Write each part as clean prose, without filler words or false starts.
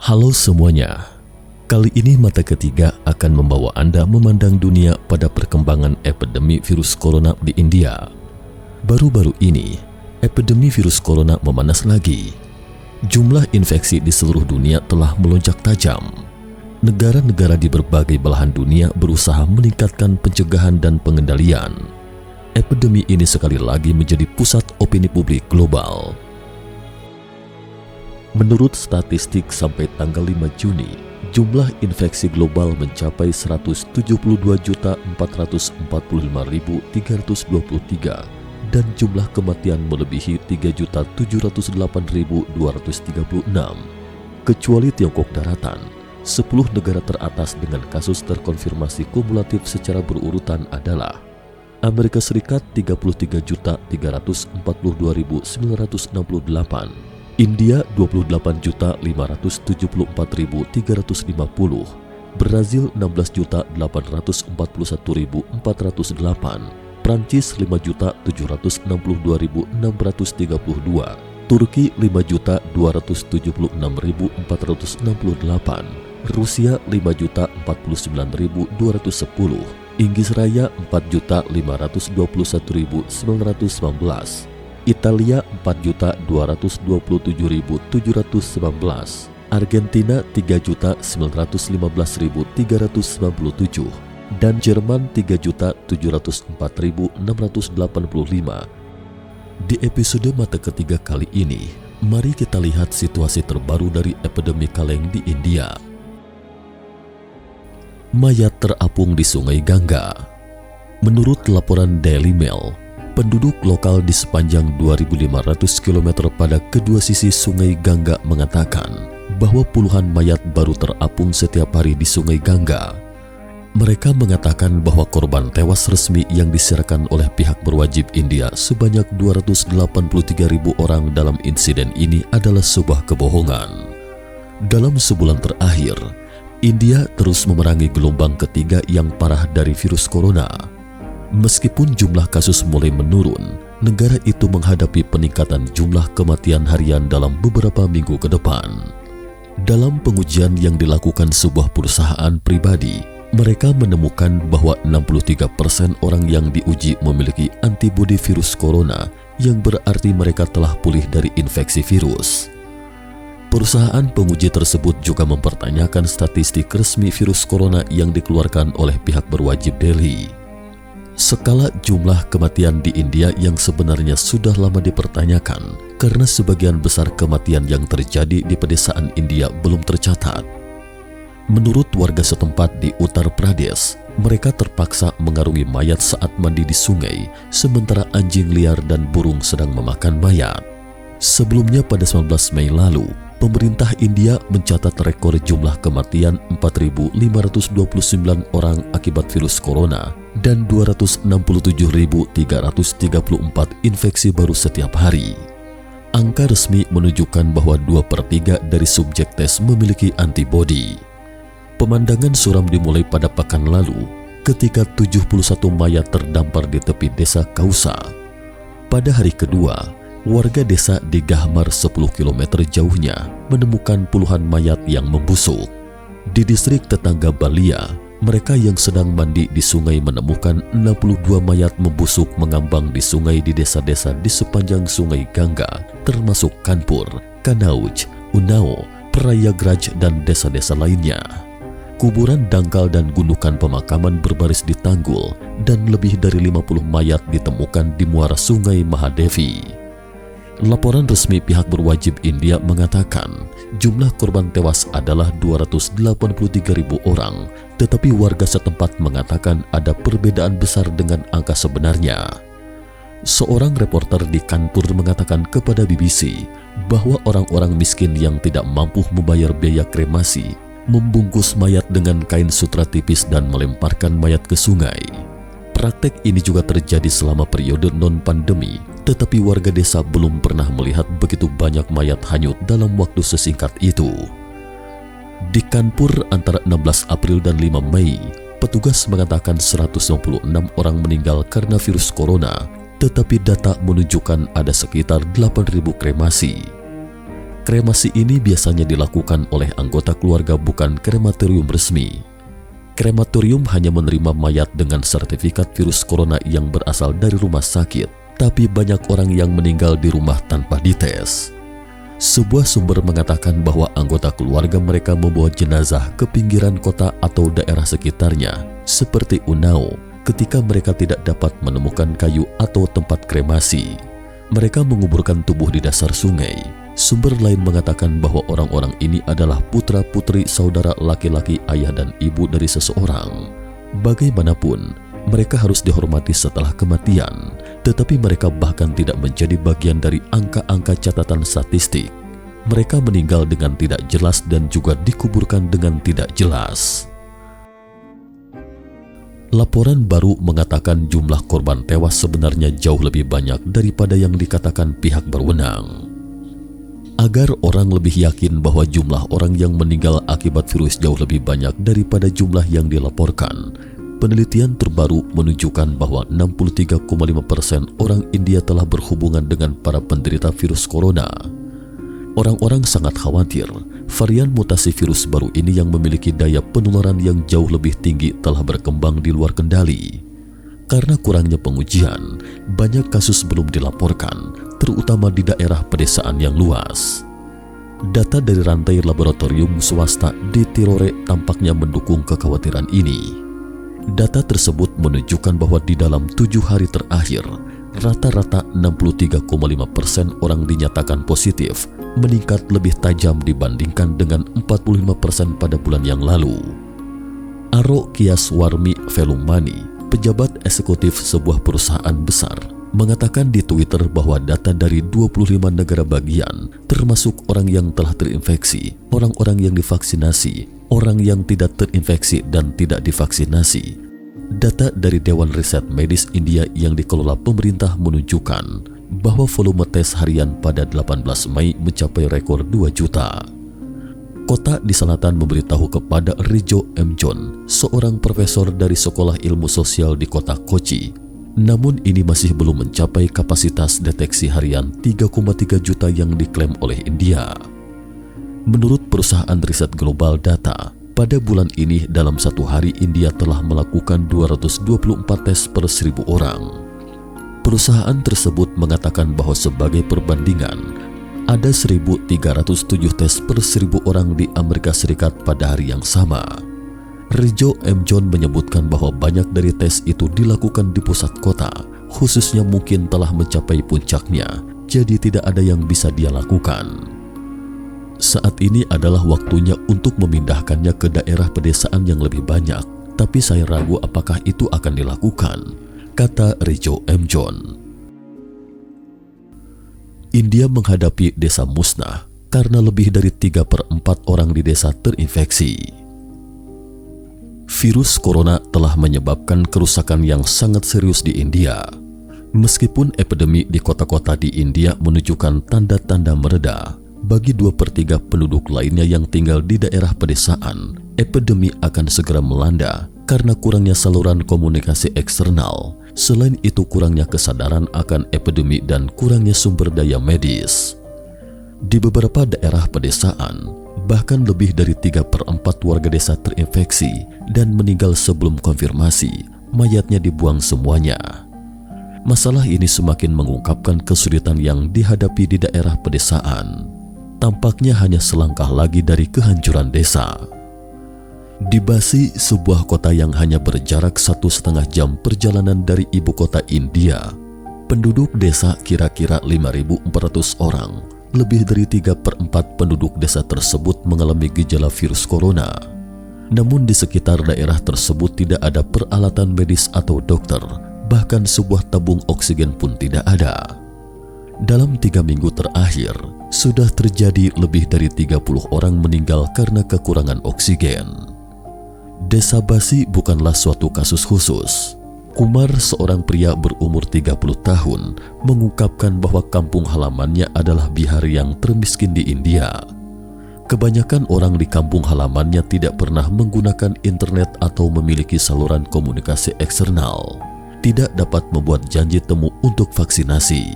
Halo semuanya, kali ini Mata Ketiga akan membawa Anda memandang dunia pada perkembangan epidemi virus corona di India. Baru-baru ini, epidemi virus corona memanas lagi. Jumlah infeksi di seluruh dunia telah melonjak tajam. Negara-negara di berbagai belahan dunia berusaha meningkatkan pencegahan dan pengendalian. Epidemi ini sekali lagi menjadi pusat opini publik global. Menurut statistik sampai tanggal 5 Juni, jumlah infeksi global mencapai 172.445.323 dan jumlah kematian melebihi 3.708.236. Kecuali Tiongkok daratan, 10 negara teratas dengan kasus terkonfirmasi kumulatif secara berurutan adalah Amerika Serikat 33.342.968, India 28.574.350, Brazil 16.841.408, Prancis 5.762.632, Turki 5.276.468, Rusia 5.049.210, Inggris Raya 4.521.919, Italia 4.227.719, Argentina 3.915.397, dan Jerman 3.704.685. Di episode Mata Ketiga kali ini, mari kita lihat situasi terbaru dari epidemi kaleng di India. Mayat terapung di Sungai Gangga. Menurut laporan Daily Mail, penduduk lokal di sepanjang 2.500 km pada kedua sisi Sungai Gangga mengatakan bahwa puluhan mayat baru terapung setiap hari di Sungai Gangga. Mereka mengatakan bahwa korban tewas resmi yang disiarkan oleh pihak berwajib India sebanyak 283.000 orang dalam insiden ini adalah sebuah kebohongan. Dalam sebulan terakhir, India terus memerangi gelombang ketiga yang parah dari virus corona. Meskipun jumlah kasus mulai menurun, negara itu menghadapi peningkatan jumlah kematian harian dalam beberapa minggu ke depan. Dalam pengujian yang dilakukan sebuah perusahaan pribadi, mereka menemukan bahwa 63% orang yang diuji memiliki antibodi virus corona, yang berarti mereka telah pulih dari infeksi virus. Perusahaan penguji tersebut juga mempertanyakan statistik resmi virus corona yang dikeluarkan oleh pihak berwajib Delhi. Skala jumlah kematian di India yang sebenarnya sudah lama dipertanyakan karena sebagian besar kematian yang terjadi di pedesaan India belum tercatat. Menurut warga setempat di Uttar Pradesh, mereka terpaksa mengarungi mayat saat mandi di sungai, sementara anjing liar dan burung sedang memakan mayat. Sebelumnya pada 19 Mei lalu, pemerintah India mencatat rekor jumlah kematian 4.529 orang akibat virus corona dan 267.334 infeksi baru setiap hari. Angka resmi menunjukkan bahwa 2/3 dari subjek tes memiliki antibodi. Pemandangan suram dimulai pada pekan lalu ketika 71 mayat terdampar di tepi desa Kausa. Pada hari kedua, warga desa di Gahmar 10 km jauhnya menemukan puluhan mayat yang membusuk. Di distrik tetangga Balia, mereka yang sedang mandi di sungai menemukan 62 mayat membusuk mengambang di sungai di desa-desa di sepanjang Sungai Gangga, termasuk Kanpur, Kanauj, Unnao, Prayagraj, dan desa-desa lainnya. Kuburan dangkal dan gundukan pemakaman berbaris di tanggul, dan lebih dari 50 mayat ditemukan di muara Sungai Mahadevi. Laporan resmi pihak berwajib India mengatakan jumlah korban tewas adalah 283.000 orang, tetapi warga setempat mengatakan ada perbedaan besar dengan angka sebenarnya. Seorang reporter di Kanpur mengatakan kepada BBC bahwa orang-orang miskin yang tidak mampu membayar biaya kremasi membungkus mayat dengan kain sutra tipis dan melemparkan mayat ke sungai. Praktek ini juga terjadi selama periode non-pandemi, tetapi warga desa belum pernah melihat begitu banyak mayat hanyut dalam waktu sesingkat itu. Di Kanpur antara 16 April dan 5 Mei, petugas mengatakan 196 orang meninggal karena virus corona, tetapi data menunjukkan ada sekitar 8.000 kremasi. Kremasi ini biasanya dilakukan oleh anggota keluarga bukan krematorium resmi. Krematorium hanya menerima mayat dengan sertifikat virus corona yang berasal dari rumah sakit, tapi banyak orang yang meninggal di rumah tanpa dites. Sebuah sumber mengatakan bahwa anggota keluarga mereka membawa jenazah ke pinggiran kota atau daerah sekitarnya, seperti Unnao, ketika mereka tidak dapat menemukan kayu atau tempat kremasi. Mereka menguburkan tubuh di dasar sungai. Sumber lain mengatakan bahwa orang-orang ini adalah putra-putri saudara laki-laki ayah dan ibu dari seseorang. Bagaimanapun, mereka harus dihormati setelah kematian, tetapi mereka bahkan tidak menjadi bagian dari angka-angka catatan statistik. Mereka meninggal dengan tidak jelas dan juga dikuburkan dengan tidak jelas. Laporan baru mengatakan jumlah korban tewas sebenarnya jauh lebih banyak daripada yang dikatakan pihak berwenang. Agar orang lebih yakin bahwa jumlah orang yang meninggal akibat virus jauh lebih banyak daripada jumlah yang dilaporkan, penelitian terbaru menunjukkan bahwa 63,5% orang India telah berhubungan dengan para penderita virus corona. Orang-orang sangat khawatir varian mutasi virus baru ini yang memiliki daya penularan yang jauh lebih tinggi telah berkembang di luar kendali. Karena kurangnya pengujian, banyak kasus belum dilaporkan, terutama di daerah pedesaan yang luas. Data dari rantai laboratorium swasta di Tirore tampaknya mendukung kekhawatiran ini. Data tersebut menunjukkan bahwa di dalam 7 hari terakhir, rata-rata 63,5% orang dinyatakan positif, meningkat lebih tajam dibandingkan dengan 45% pada bulan yang lalu. Aro Kiaswarmi Velumani, pejabat eksekutif sebuah perusahaan besar, mengatakan di Twitter bahwa data dari 25 negara bagian, termasuk orang yang telah terinfeksi, orang-orang yang divaksinasi, orang yang tidak terinfeksi dan tidak divaksinasi. Data dari Dewan Riset Medis India yang dikelola pemerintah menunjukkan bahwa volume tes harian pada 18 Mei mencapai rekor 2 juta. Kota di selatan memberitahu kepada Rijo M. John, seorang profesor dari Sekolah Ilmu Sosial di kota Kochi. Namun ini masih belum mencapai kapasitas deteksi harian 3,3 juta yang diklaim oleh India. Menurut perusahaan riset global data, pada bulan ini dalam satu hari India telah melakukan 224 tes per 1.000 orang. Perusahaan tersebut mengatakan bahwa sebagai perbandingan, ada 1.307 tes per 1.000 orang di Amerika Serikat pada hari yang sama. Rijo M. John menyebutkan bahwa banyak dari tes itu dilakukan di pusat kota, khususnya mungkin telah mencapai puncaknya, jadi tidak ada yang bisa dia lakukan. Saat ini adalah waktunya untuk memindahkannya ke daerah pedesaan yang lebih banyak, tapi saya ragu apakah itu akan dilakukan, kata Rijo M. John. India menghadapi desa musnah karena lebih dari 3/4 orang di desa terinfeksi. Virus corona telah menyebabkan kerusakan yang sangat serius di India. Meskipun epidemi di kota-kota di India menunjukkan tanda-tanda mereda, bagi 2/3 penduduk lainnya yang tinggal di daerah pedesaan, epidemi akan segera melanda karena kurangnya saluran komunikasi eksternal. Selain itu, kurangnya kesadaran akan epidemi dan kurangnya sumber daya medis. Di beberapa daerah pedesaan, bahkan lebih dari 3/4 warga desa terinfeksi dan meninggal sebelum konfirmasi, mayatnya dibuang semuanya. Masalah ini semakin mengungkapkan kesulitan yang dihadapi di daerah pedesaan. Tampaknya hanya selangkah lagi dari kehancuran desa. Di Basi, sebuah kota yang hanya berjarak 1,5 jam perjalanan dari ibu kota India, penduduk desa kira-kira 5.400 orang. Lebih dari 3/4 penduduk desa tersebut mengalami gejala virus corona. Namun di sekitar daerah tersebut tidak ada peralatan medis atau dokter, bahkan sebuah tabung oksigen pun tidak ada. Dalam 3 minggu terakhir, sudah terjadi lebih dari 30 orang meninggal karena kekurangan oksigen. Desa Basi bukanlah suatu kasus khusus. Kumar, seorang pria berumur 30 tahun, mengungkapkan bahwa kampung halamannya adalah Bihar yang termiskin di India. Kebanyakan orang di kampung halamannya tidak pernah menggunakan internet atau memiliki saluran komunikasi eksternal, tidak dapat membuat janji temu untuk vaksinasi.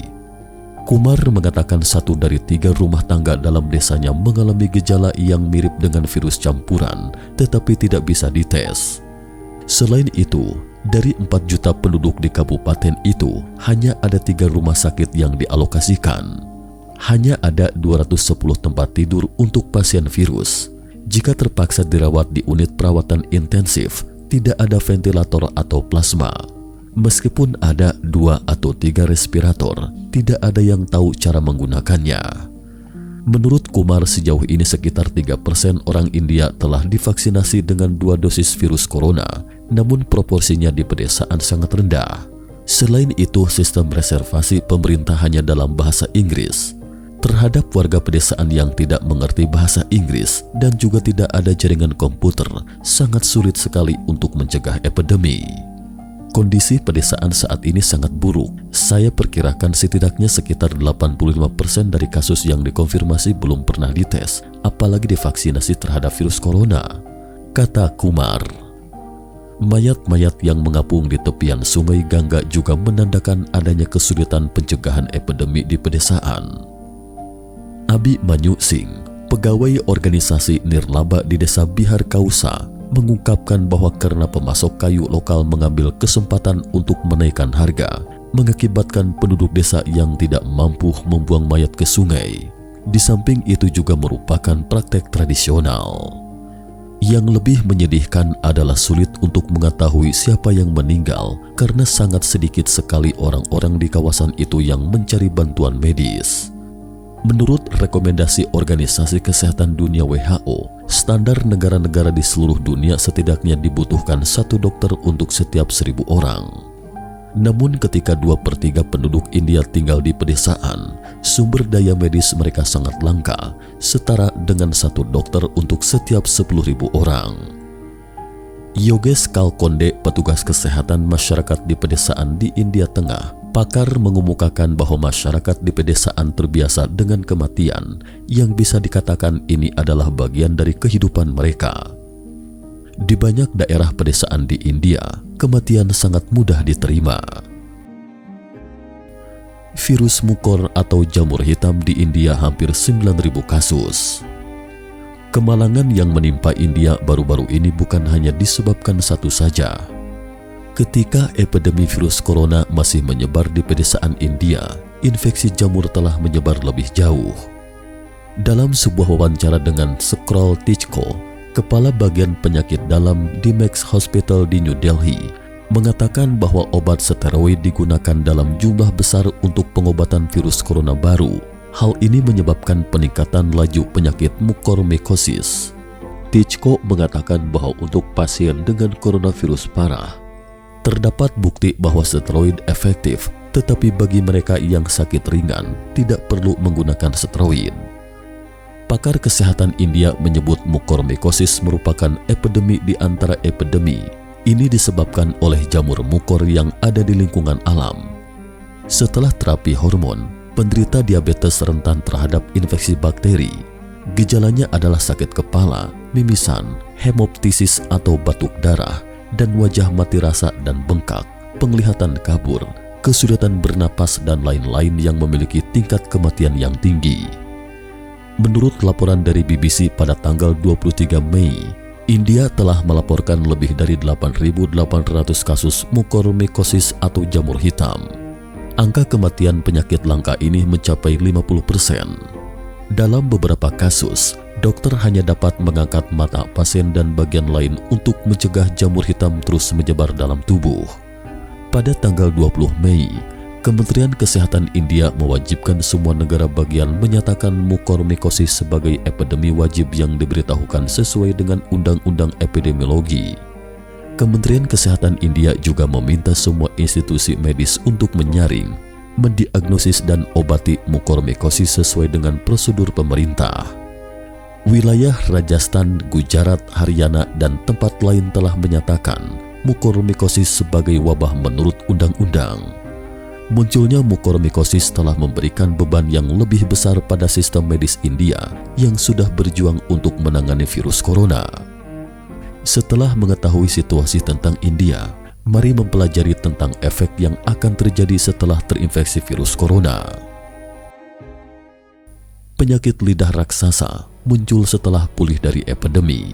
Kumar mengatakan 1 dari 3 rumah tangga dalam desanya mengalami gejala yang mirip dengan virus campuran, tetapi tidak bisa dites. Selain itu, dari 4 juta penduduk di kabupaten itu, hanya ada 3 rumah sakit yang dialokasikan. Hanya ada 210 tempat tidur untuk pasien virus. Jika terpaksa dirawat di unit perawatan intensif, tidak ada ventilator atau plasma. Meskipun ada 2 atau 3 respirator, tidak ada yang tahu cara menggunakannya. Menurut Kumar, sejauh ini sekitar 3% orang India telah divaksinasi dengan 2 dosis virus corona, namun proporsinya di pedesaan sangat rendah. Selain itu, sistem reservasi pemerintah hanya dalam bahasa Inggris. Terhadap warga pedesaan yang tidak mengerti bahasa Inggris dan juga tidak ada jaringan komputer, sangat sulit sekali untuk mencegah epidemi. Kondisi pedesaan saat ini sangat buruk. Saya perkirakan setidaknya sekitar 85% dari kasus yang dikonfirmasi belum pernah dites, apalagi divaksinasi terhadap virus corona, kata Kumar. Mayat-mayat yang mengapung di tepian sungai Gangga juga menandakan adanya kesulitan pencegahan epidemi di pedesaan. Abi Manyu Singh, pegawai organisasi Nirlaba di desa Bihar Kausa, mengungkapkan bahwa karena pemasok kayu lokal mengambil kesempatan untuk menaikkan harga, mengakibatkan penduduk desa yang tidak mampu membuang mayat ke sungai. Di samping itu juga merupakan praktek tradisional. Yang lebih menyedihkan adalah sulit untuk mengetahui siapa yang meninggal karena sangat sedikit sekali orang-orang di kawasan itu yang mencari bantuan medis. Menurut rekomendasi Organisasi Kesehatan Dunia WHO, standar negara-negara di seluruh dunia setidaknya dibutuhkan 1 dokter untuk setiap 1.000 orang. Namun ketika 2/3 penduduk India tinggal di pedesaan, sumber daya medis mereka sangat langka, setara dengan 1 dokter untuk setiap 10.000 orang. Yogesh Kalkonde, petugas kesehatan masyarakat di pedesaan di India Tengah, pakar mengemukakan bahwa masyarakat di pedesaan terbiasa dengan kematian yang bisa dikatakan ini adalah bagian dari kehidupan mereka. Di banyak daerah pedesaan di India, kematian sangat mudah diterima. Virus mukor atau jamur hitam di India hampir 9.000 kasus. Kemalangan yang menimpa India baru-baru ini bukan hanya disebabkan satu saja. Ketika epidemi virus corona masih menyebar di pedesaan India, infeksi jamur telah menyebar lebih jauh. Dalam sebuah wawancara dengan Scroll Tichko, kepala bagian penyakit dalam di Max Hospital di New Delhi, mengatakan bahwa obat steroid digunakan dalam jumlah besar untuk pengobatan virus corona baru. Hal ini menyebabkan peningkatan laju penyakit mukormikosis. Tichko mengatakan bahwa untuk pasien dengan coronavirus parah, terdapat bukti bahwa steroid efektif, tetapi bagi mereka yang sakit ringan, tidak perlu menggunakan steroid. Pakar kesehatan India menyebut mukormikosis merupakan epidemi di antara epidemi. Ini disebabkan oleh jamur mukor yang ada di lingkungan alam. Setelah terapi hormon, penderita diabetes rentan terhadap infeksi bakteri. Gejalanya adalah sakit kepala, mimisan, hemoptisis atau batuk darah, dan wajah mati rasa dan bengkak, penglihatan kabur, kesulitan bernapas, dan lain-lain yang memiliki tingkat kematian yang tinggi. Menurut laporan dari BBC pada tanggal 23 Mei, India telah melaporkan lebih dari 8.800 kasus mukormikosis atau jamur hitam. Angka kematian penyakit langka ini mencapai 50%. Dalam beberapa kasus, dokter hanya dapat mengangkat mata pasien dan bagian lain untuk mencegah jamur hitam terus menyebar dalam tubuh. Pada tanggal 20 Mei, Kementerian Kesehatan India mewajibkan semua negara bagian menyatakan mukormikosis sebagai epidemi wajib yang diberitahukan sesuai dengan Undang-Undang Epidemiologi. Kementerian Kesehatan India juga meminta semua institusi medis untuk menyaring, mendiagnosis dan obati mukormikosis sesuai dengan prosedur pemerintah. Wilayah Rajasthan, Gujarat, Haryana, dan tempat lain telah menyatakan mukormikosis sebagai wabah menurut undang-undang. Munculnya mukormikosis telah memberikan beban yang lebih besar pada sistem medis India yang sudah berjuang untuk menangani virus corona. Setelah mengetahui situasi tentang India, mari mempelajari tentang efek yang akan terjadi setelah terinfeksi virus corona. penyakit lidah raksasa muncul setelah pulih dari epidemi.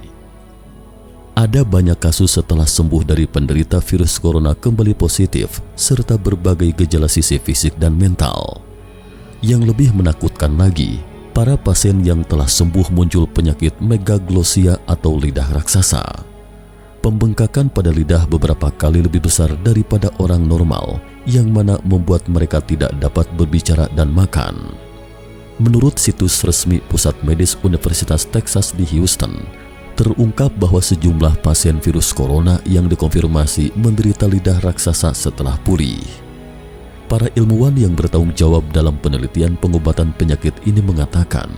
Ada banyak kasus setelah sembuh dari penderita virus corona kembali positif serta berbagai gejala sisi fisik dan mental. Yang lebih menakutkan lagi, para pasien yang telah sembuh muncul penyakit megaglossia atau lidah raksasa. Pembengkakan pada lidah beberapa kali lebih besar daripada orang normal, yang mana membuat mereka tidak dapat berbicara dan makan. Menurut situs resmi Pusat Medis Universitas Texas di Houston, terungkap bahwa sejumlah pasien virus corona yang dikonfirmasi menderita lidah raksasa setelah pulih. Para ilmuwan yang bertanggung jawab dalam penelitian pengobatan penyakit ini mengatakan,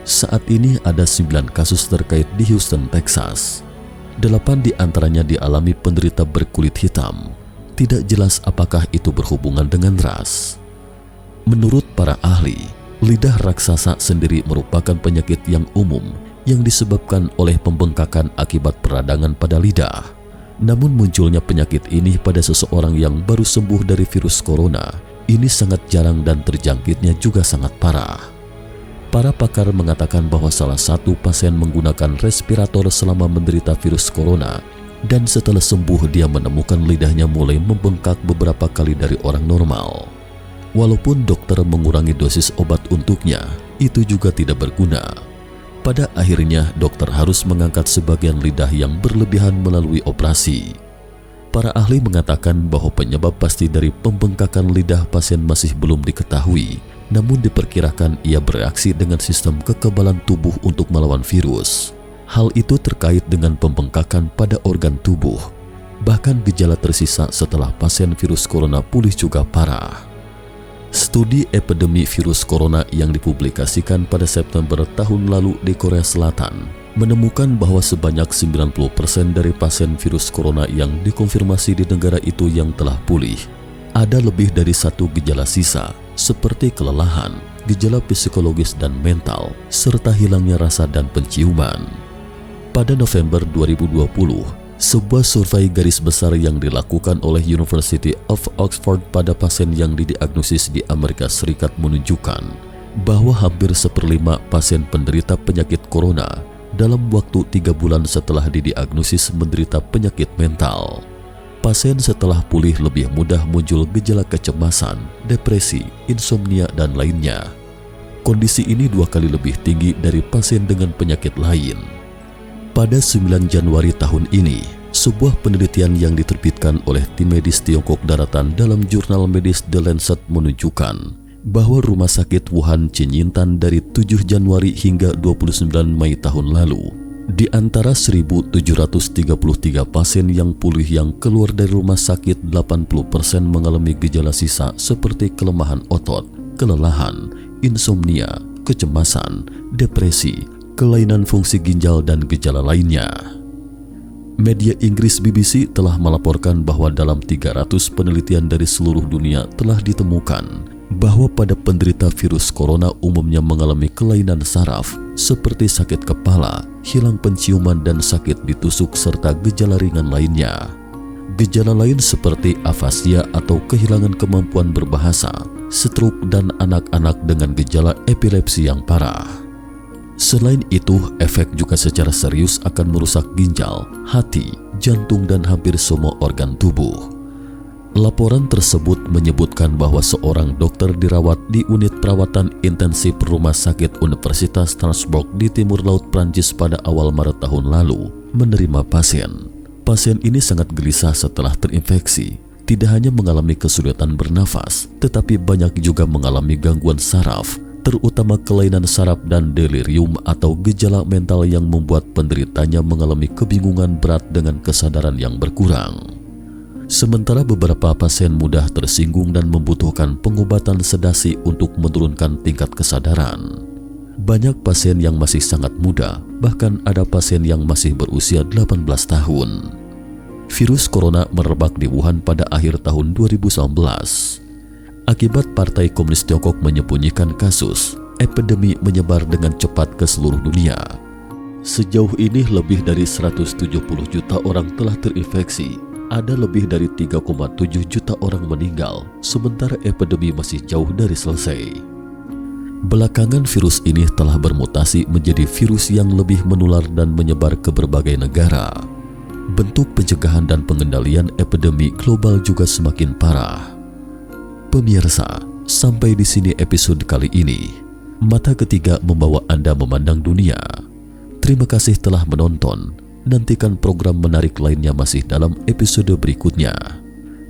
saat ini ada 9 kasus terkait di Houston, Texas. 8 di antaranya dialami penderita berkulit hitam. Tidak jelas apakah itu berhubungan dengan ras. Menurut para ahli, lidah raksasa sendiri merupakan penyakit yang umum yang disebabkan oleh pembengkakan akibat peradangan pada lidah. Namun munculnya penyakit ini pada seseorang yang baru sembuh dari virus corona ini sangat jarang dan terjangkitnya juga sangat parah. Para pakar mengatakan bahwa salah satu pasien menggunakan respirator selama menderita virus corona dan setelah sembuh dia menemukan lidahnya mulai membengkak beberapa kali dari orang normal. Walaupun dokter mengurangi dosis obat untuknya, itu juga tidak berguna. Pada akhirnya dokter harus mengangkat sebagian lidah yang berlebihan melalui operasi. Para ahli mengatakan bahwa penyebab pasti dari pembengkakan lidah pasien masih belum diketahui, namun diperkirakan ia bereaksi dengan sistem kekebalan tubuh untuk melawan virus. Hal itu terkait dengan pembengkakan pada organ tubuh. Bahkan gejala tersisa setelah pasien virus corona pulih juga parah. Studi epidemi virus corona yang dipublikasikan pada September tahun lalu di Korea Selatan menemukan bahwa sebanyak 90% dari pasien virus corona yang dikonfirmasi di negara itu yang telah pulih. Ada lebih dari 1 gejala sisa, seperti kelelahan, gejala psikologis dan mental, serta hilangnya rasa dan penciuman. Pada November 2020, sebuah survei garis besar yang dilakukan oleh University of Oxford pada pasien yang didiagnosis di Amerika Serikat menunjukkan bahwa hampir 1/5 pasien penderita penyakit corona dalam waktu 3 bulan setelah didiagnosis menderita penyakit mental. Pasien setelah pulih lebih mudah muncul gejala kecemasan, depresi, insomnia, dan lainnya. Kondisi ini 2 kali lebih tinggi dari pasien dengan penyakit lain. Pada 9 Januari tahun ini, sebuah penelitian yang diterbitkan oleh tim medis Tiongkok daratan dalam jurnal medis The Lancet menunjukkan bahwa Rumah Sakit Wuhan Qinyintan dari 7 Januari hingga 29 Mei tahun lalu, di antara 1.733 pasien yang pulih yang keluar dari rumah sakit, 80% mengalami gejala sisa seperti kelemahan otot, kelelahan, insomnia, kecemasan, depresi, kelainan fungsi ginjal, dan gejala lainnya. Media Inggris BBC telah melaporkan bahwa dalam 300 penelitian dari seluruh dunia telah ditemukan bahwa pada penderita virus corona umumnya mengalami kelainan saraf seperti sakit kepala, hilang penciuman, dan sakit ditusuk serta gejala ringan lainnya. Gejala lain seperti afasia atau kehilangan kemampuan berbahasa, stroke, dan anak-anak dengan gejala epilepsi yang parah. Selain itu, efek juga secara serius akan merusak ginjal, hati, jantung, dan hampir semua organ tubuh. Laporan tersebut menyebutkan bahwa seorang dokter dirawat di unit perawatan intensif Rumah Sakit Universitas Strasbourg di Timur Laut Prancis pada awal Maret tahun lalu menerima pasien. Pasien ini sangat gelisah setelah terinfeksi. Tidak hanya mengalami kesulitan bernafas, tetapi banyak juga mengalami gangguan saraf, terutama kelainan saraf dan delirium atau gejala mental yang membuat penderitanya mengalami kebingungan berat dengan kesadaran yang berkurang. Sementara beberapa pasien mudah tersinggung dan membutuhkan pengobatan sedasi untuk menurunkan tingkat kesadaran. Banyak pasien yang masih sangat muda, bahkan ada pasien yang masih berusia 18 tahun. Virus corona merebak di Wuhan pada akhir tahun 2019. Akibat Partai Komunis Tiongkok menyembunyikan kasus, epidemi menyebar dengan cepat ke seluruh dunia. Sejauh ini lebih dari 170 juta orang telah terinfeksi. Ada lebih dari 3,7 juta orang meninggal, sementara epidemi masih jauh dari selesai. Belakangan virus ini telah bermutasi menjadi virus yang lebih menular dan menyebar ke berbagai negara. Bentuk pencegahan dan pengendalian epidemi global juga semakin parah. Pemirsa, sampai di sini episode kali ini. Mata Ketiga membawa Anda memandang dunia. Terima kasih telah menonton. Nantikan program menarik lainnya masih dalam episode berikutnya.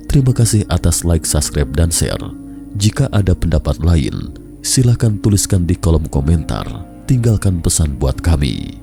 Terima kasih atas like, subscribe, dan share. Jika ada pendapat lain, silakan tuliskan di kolom komentar. Tinggalkan pesan buat kami.